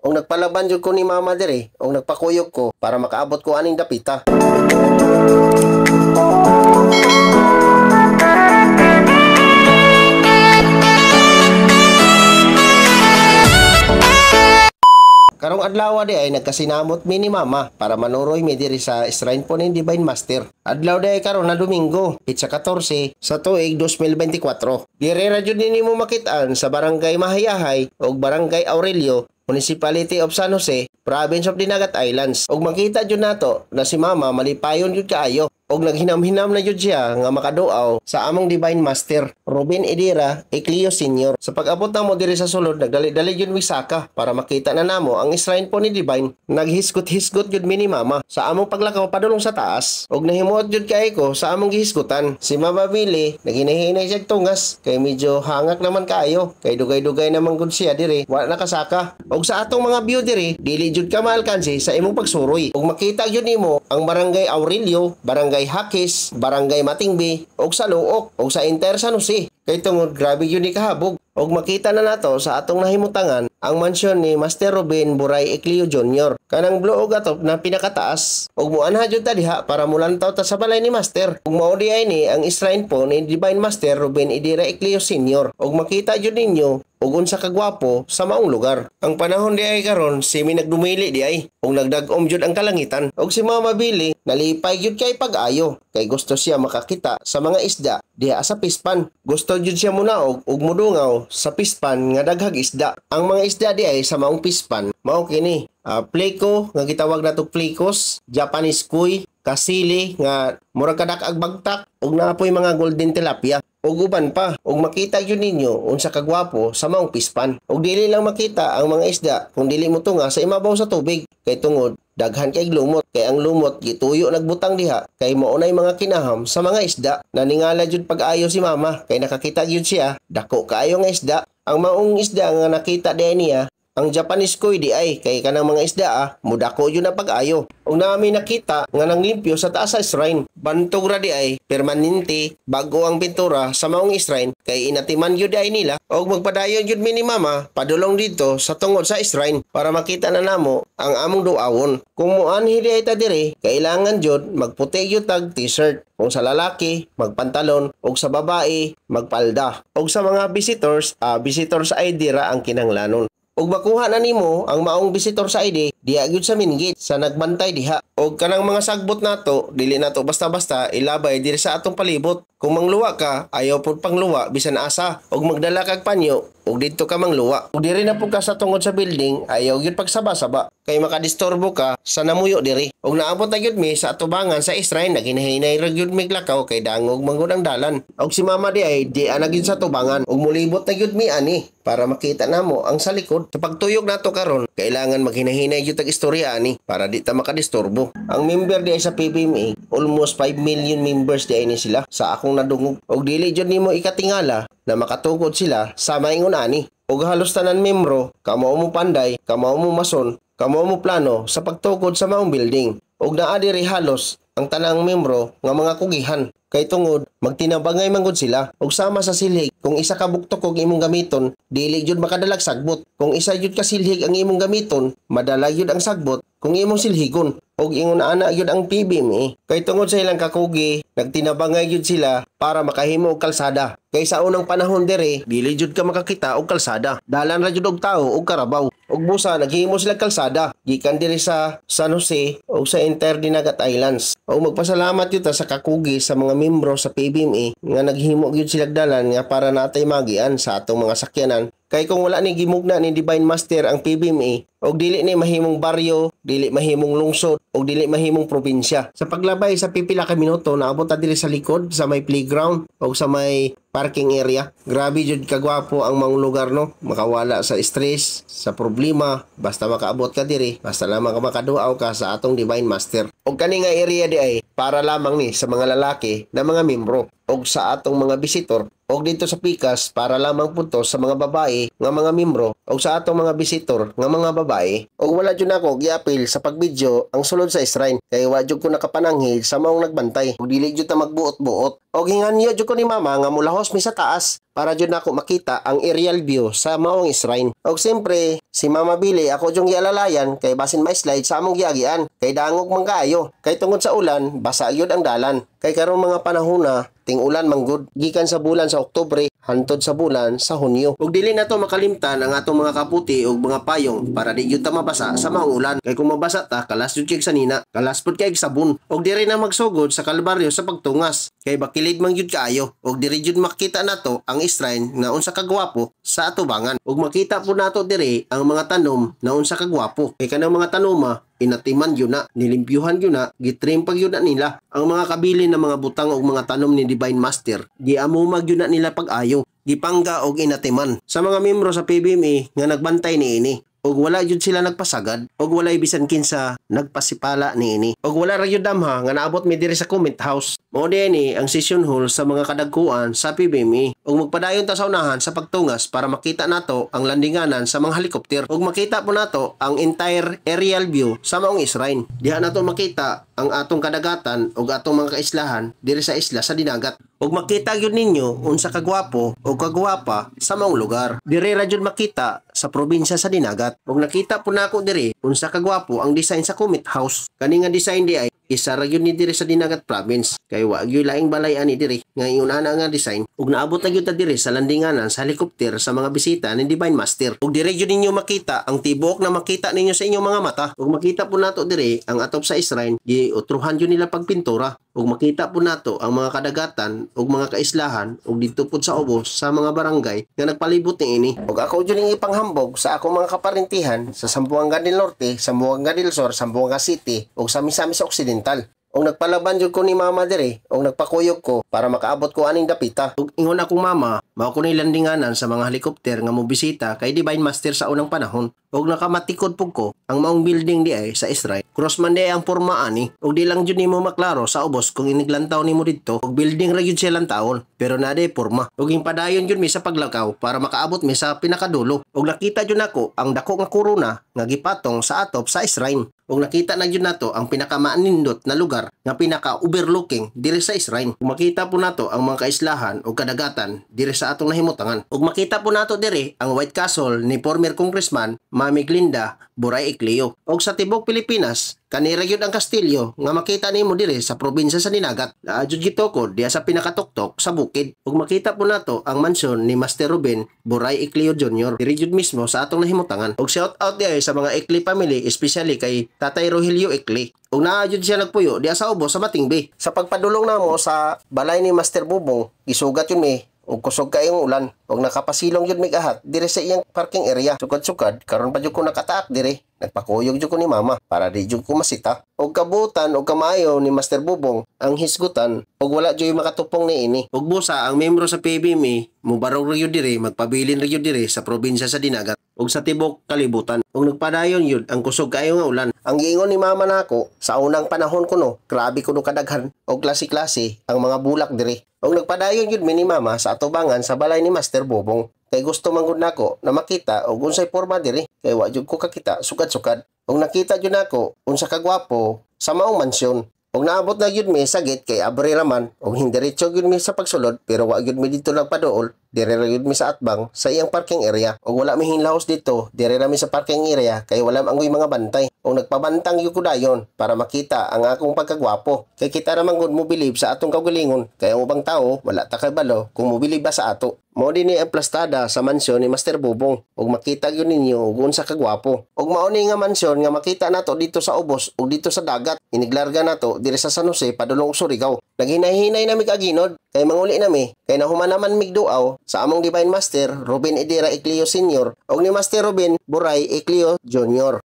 og nagpalaban jud ko ni mama dire og nagpakuyog ko para makaabot ko aning dapita. Karong adlaw di ay nagkasinamot mi ni mama para manuroy mi diri sa shrine po ni Divine Master. Adlaw di ay karon na Domingo, pitsa 14 sa tuig 2024. Dire ra jud nimo makit-an sa Barangay Mahayahay ug Barangay Aurelio, Municipality of San Jose, Province of Dinagat Islands. Og makita jud nato na si mama malipayon jud kaayo og naghinam-hinam na jud siya nga makaduaw sa among Divine Master Ruben Idira Ecleo Sr. Sa pag-abot namo diri sa sulod, nagdali-dali jud misaka para makita na namo ang shrine po ni Divine. Naghisgot-hisgot jud mi ni mama sa among paglakaw padulong sa taas og nahimuot jud kay ko sa among gihisgutan. Si Mama Billy naghinay-hinay siya tungas kay medyo hangak naman kaayo kay dugay-dugay naman gud siya diri wala nakasaka. Og sa atong mga view diri dili jud ka maalkansi sa imong pagsuroy og makita jud nimo ang Barangay Aurelio, Barangay Hakis, Barangay Matingbi, og sa Luok, og sa Inter San Jose. Kay tungod grabe yun ni kahabog. Og makita na nato sa atong nahimutangan ang mansyon ni Master Ruben Buray Ecleo Jr. Kanang bluog atop na pinakataas. Og muanha jud ta diha para mulantaw ta sa balay ni Master. Og mao di ay ni ang shrine po ni Divine Master Ruben Idira Ecleo Sr. Og makita jud ninyo ug unsa kagwapo sa maong lugar. Ang panahon di ay karon simi nagdumili di ay ug nagdag-om jud ang kalangitan. Og si Mama Billy nalipay jud kay pag-ayo kay gusto siya makakita sa mga isda diha sa pispan. Gusto jud siya munaog ug mudungaw sa pispan nga daghag isda. Ang mga isda di ay sa maong pispan mao kini pleko nga gitawag nato plecos, Japanese koi, kasili nga murag kadak-ag bagtak ug naapoy mga golden tilapia. Og uban pa, og makita yun ninyo unsa kagwapo sa maong pispan. Og dili lang makita ang mga isda kung dili mo tunga sa imabaw sa tubig kay tungod daghan kay lumot kay ang lumot gituyo nagbutang diha kay maunay mga kinaham sa mga isda. Naningala jud pag-ayo si mama kay nakakita jud siya dako kaayo nga isda. Ang maong isda nga nakita diha niya ang Japanese koi di ay kay kanang mga isda mudako yun na pag-ayo. Og nami nakita nga nang limpyo sa taas sa shrine. Bantog ra di ay permanente bago ang pintura sa maong shrine kay inatiman yun ay nila. Og magpadayon yun mi ni mama padulong dito sa tungod sa shrine para makita na namo ang among duawon. Kung muanhi di ay ta dire kailangan jud magputi yun tag t-shirt. Kung sa lalaki magpantalon og sa babae magpalda. Og sa mga visitors ID ra ang kinahanglanon. Og makuha na nimo ang maong visitor sa ID diha gyud sa main gate sa nagbantay diha. Og kanang mga sagbot nato dili nato basta-basta ilabay diri sa atong palibot. Kung mangluwa ka ayaw pud pangluwa bisan asa og magdala kag panyo og didto ka mangluwa. Og diri na pud ka sa tungod sa building ayaw gyud pagsaba-saba kay makadisturbo ka sa namuyo diri. Og naabot na gyud mi sa atubangan sa shrine naghinay-hinay ra gyud mi lakaw kay dangog manggod ang dalan. Og si mama di ay di ana gyud sa tubangan og mulibot na gyud mi ani para makita namo ang sa likod. Sa pagtuyok nato karon kailangan maghinay-hinay gyud tag istorya ani para di ta makadisturbo. Ang member di ay sa PBMA almost 5 million members di ay ni sila sa akong nadungog. Og dili jud nimo ikatingala na makatugod sila sa maingon ani. Og halos tanan membro kamo mo panday, kamo mo mason, kamo mo plano sa pagtukod sa maong building. Og naa diri halos ang tanang membro nga mga kugihan kay tungod magtinabangay manggod sila og sama sa silhig. Kung isa ka buktok og imong gamiton dili jud makadalag sagbot. Kung isa jud ka silhig ang imong gamiton madala jud ang sagbot kung imong silhigon. Og ingon ana gyud ang PBM kay tungod sa ilang kakugi nagtinabangay gyud sila para makahimo og kalsada. Kay sa unang panahon dire dili jud ka makakita og kalsada. Dalan ra jud og tawo og karabaw. Og busa naghimo sila kalsada gikan diri sa San Jose og sa Inter Dinagat Islands. Og magpasalamat yun ta sa kakugi sa mga membro sa PBMA nga naghimo gyud sila dalan nga para natay magian sa atong mga sakyanan. Kay kung wala ni gimugna ni Divine Master ang PBMA og dili ni mahimong baryo, dili mahimong lungsod og dili mahimong probinsya. Sa paglabay sa pipila ka minuto naabot ta diri sa likod sa may playground og sa may parking area. Grabe jud kagwapo ang mga lugar no. Makawala sa stress, sa problema, basta makaabot ka diri, basta lamang ka makaduaw ka sa atong Divine Master. Og kani nga area di ay para lamang ni sa mga lalaki na mga membro og sa atong mga visitor og dito sa Pikas para lamang puntos sa mga babae nga mga membro o sa atong mga visitor nga mga babae. Og wala jud nako giapil sa pagbidyo ang sulod sa shrine kay wa jud ko nakapananghid sa maong nagbantay og dili jud ta magbuot-buot. Og hinganyo jud ko ni mama nga mulahos mi sa taas para jud nako makita ang aerial view sa maong shrine. Og siyempre si Mama Billy ako jung gialalayan kay basin ma-slide sa among giagian kay dangog man kaayo kay tungod sa ulan basa gyud ang dalan. Kay karon mga panahon na ting ulan manggod gikan sa bulan sa Oktubre hantod sa bulan sa Hunyo. Ug dili na to makalimtan ang atong mga kaputi ug mga payong para di gyud ta mabasa sa maong ulan. Kay kung mabasa ta kalas jud kay sanina, kalas pud kay sabon. Ug diri na magsugod sa kalbaryo sa pagtungas kay bakilid man gyud kaayo. Ug diri jud makita nato ang shrine nga unsa kagwapo sa atubangan. Ug makita po nato diri ang mga tanom na unsa kagwapo. Kay kanang mga tanoma inatiman yun na, nilimpyuhan yun na, gitrim pag yun na nila. Ang mga kabili ng mga butang o mga tanom ni Divine Master, giamumag yun na nila pag-ayo, gipangga o inatiman. Sa mga membro sa PBMA nga nagbantay ni ini, og wala jud sila nagpasagad, og wala bisan kinsa nagpasipala ni ini. Og wala ra jud damha nga naabot mi diri sa comment house. Mao dinhi ang session hall sa mga kadagkuan sa PBMA. Og magpadayon ta sa unahan sa pagtungas para makita nato ang landinganan sa mga helikopter. Og makita po nato ang entire aerial view sa maong shrine. Diha nato makita ang atong kadagatan og atong mga kaislahan diri sa isla sa dinagat. Og makita gyud ninyo unsa kagwapo o kagwapa sa maong lugar. Diri ra jud makita sa probinsya sa dinagat. Og nakita po nako diri unsa kagwapo ang design sa Comet House. Kani nga design di ay isa ra gyud ni diri sa Dinagat Province. Kay wa gyud laing balay ani diri nga ingon ana nga design. Ug naabot na gyud ta diri sa landinganan sa helikopter sa mga bisita ni Divine Master. Ug diri gyud ninyo makita ang tibok na makita ninyo sa inyong mga mata. Ug makita po nato diri ang atop sa shrine giutruhan gyud nila pagpintura. Ug makita po nato ang mga kadagatan ug mga kaislahan ug didto pud sa ubos sa mga barangay nga nagpalibot ni ini. Ug ako jud ning ipanghambog sa akong mga kaparintihan sa Zamboanga del Norte, Zamboanga del Sur, Zamboanga City ug sa Misamis Occidental. Og nagpalaban jud ko ni mama diri og nagpakuyog ko para makaabot ko aning dapita. Ug ingon akong mama, mao ko ni landinganan sa mga helikopter nga mobisita kay Divine Master sa unang panahon. Og nakamatikod pug ko ang maong building di ay sa Israel. Crossman di ay ang porma ani. Og di lang jud nimo maklaro sa ubos kung iniglantaw nimo didto. Og building ra gyud silang taon pero na di porma. Og impadayon jud mi sa paglakaw para makaabot mi sa pinakadulo. Og nakita jud nako ang dako nga korona nga gipatong sa atop sa shrine. Og nakita na jud nato ang pinakamaanindot na lugar nga pinaka-overlooking diri sa shrine. Ug makita po nato ang mga kaislahan o kadagatan diri sa atong nahimutangan. Ug makita po nato diri ang White Castle ni former Congressman Mami Glinda Buray Ecleo. Og sa tibok Pilipinas, kanira gyud ang kastilyo nga makita nimo diri sa probinsya sa Dinagat. Naadjud gitukod diya sa pinakatuktok sa bukid. Ug makita po nato ang mansyon ni Master Ruben Buray Ecleo Jr. diri jud mismo sa atong nahimutangan. Og shout out diay sa mga Ecli family, especially kay Tatay Rogelio Ecli. Ug naadjud siya nagpuyo diya sa ubos sa Matingbi. Sa pagpadulong namo sa balay ni Master Bubong, isugat yun ug kusog kayong ulan ug nakapasilong jud mig ahat diri sa iyang parking area. Sukad-sukad karon pa jud ko nakataak diri. Nagpakuyog jud ko ni mama para di jud ko masita. Og kabutan og kamayo ni Master Bubong ang hisgutan ug wala jud makatupong ni ini. Ug busa ang membro sa PBMA mubarog ra jud diri, magpabilin ra jud diri sa probinsya sa Dinagat ug sa tibok kalibutan. Ug nagpadayon yun ang kusog kayo nga ulan. Ang giingon ni mama nako sa unang panahon kuno, grabe kuno kadaghan og klase-klase ang mga bulak diri. Og nagpadayon yun ni mama sa atubangan sa balay ni Master Bubong. Kay gusto man gud nako na makita og unsay porma diri. Kay wa jud ko kakita sukad-sukad. Og nakita jud nako unsa kagwapo sa maong mansyon. Og naabot na gyud mi sa gate kay abri raman og hindiretso gyud mi sa pagsulod pero wa gyud mi dito nagpaduol. Dire ra gyud mi sa atbang sa iyang parking area. Og wala mi hinlahos dito, dire ra mi sa parking area kay wala anggoy mga bantay. Og nagpabantang gyud ko dayon para makita ang akong pagkagwapo. Kay kita ra man gud mo bilib sa atong kaugalingon. Kay ang ubang tawo wala ta kay balo kung mobilib ba sa ato. Mao dinhi ang plastada sa mansyon ni Master Bubong ug makita gyud ninyo ug unsa kagwapo. Ug mao ni nga mansyon nga makita nato dito sa ubos ug dito sa dagat. Iniglarga nato diri sa San Jose padulong Surigao. Naghinay-hinay na mi kaginod kay manguli nami kay nahuman naman migduaw sa among Divine Master Ruben Edera Ecleo Sr. ug ni Master Ruben Buray Ecleo Jr.